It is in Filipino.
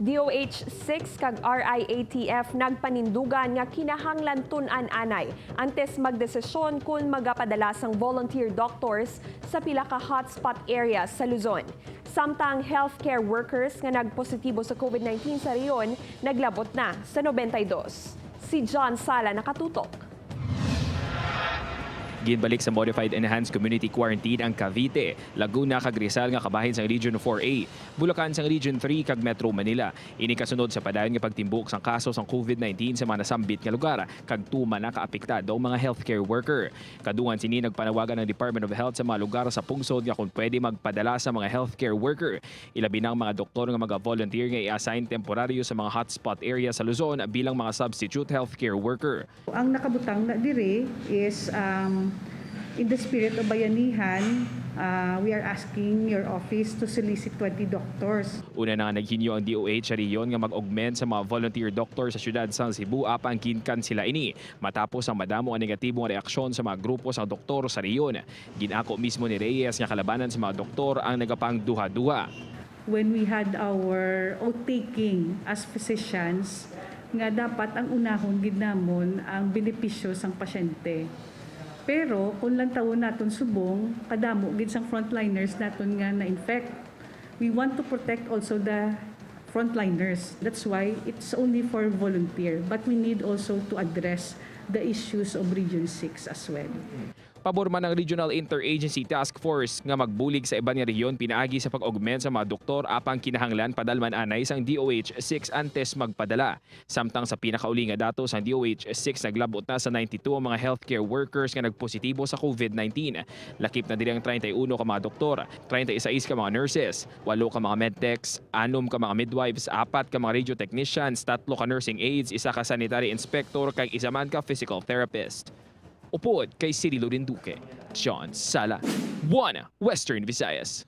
DOH 6 kag RIATF nagpanindugan nga kinahanglan tun-an anay antes magdesisyon kung magapadala sang volunteer doctors sa pila ka hotspot areas sa Luzon. Samtang healthcare workers nga nagpositibo sa COVID-19 sa rehiyon naglab-ot na sa 92. Si John Sala nakatutok. Ginbalik sa Modified Enhanced Community Quarantine ang Cavite, Laguna kag Rizal nga kabahin sa Region 4A, Bulacan sa Region 3 kag Metro Manila. Ini kasunod sa padayon nga pagtimbuk sang kaso sang COVID-19 sa mga nasambit nga lugar kag tuma na kaapektado ang mga healthcare worker. Kadungan sini nagpanawagan ng Department of Health sa mga lugar sa pungsod nga kung pwede magpadala sa mga healthcare worker. Ilabi na ang mga doktor nga mag-volunteer nga i-assign temporaryo sa mga hotspot area sa Luzon bilang mga substitute healthcare worker. Ang nakabutang na dire is in the spirit of bayanihan, we are asking your office to solicit 20 doctors. Una na nga naghinyo ang DOH sa rehiyon nga mag-augment sa mga volunteer doctor sa syudad sa Cebu apan ginkan sila ini matapos ang madamo ang negatibong reaksyon sa mga grupo sa doktor sa rehiyon. Ginako mismo ni Reyes nga kalabanan sa mga doktor ang nagapang duha-duha. When we had our oath-taking as physicians, nga dapat ang unahon gid namon ang benepisyo sang pasyente. Pero kung lang tawon naton subong, kadamo gid sang frontliners naton nga na-infect. We want to protect also the frontliners. That's why it's only for volunteer. But we need also to address the issues of Region 6 as well. Pabor man ang Regional Interagency Task Force nga magbulig sa iban nga rehiyon pinaagi sa pag-augment sa mga doktor apang kinahanglan padalman anay sang DOH 6 antes magpadala. Samtang sa pinakauli nga datos ang DOH 6 naglab-ot na sa 92 ang mga healthcare workers nga nagpositibo sa COVID-19. Lakip na diri ang 31 ka mga doktor, 36 ka mga nurses, 8 ka mga medtechs, 6 ka mga midwives, 4 ka mga radio technicians, 3 ka nursing aides, 1 ka sanitary inspector kag 1 man ka physical therapist. Upod kay Cirilo Rinduque, John Sala, 1 Western Visayas.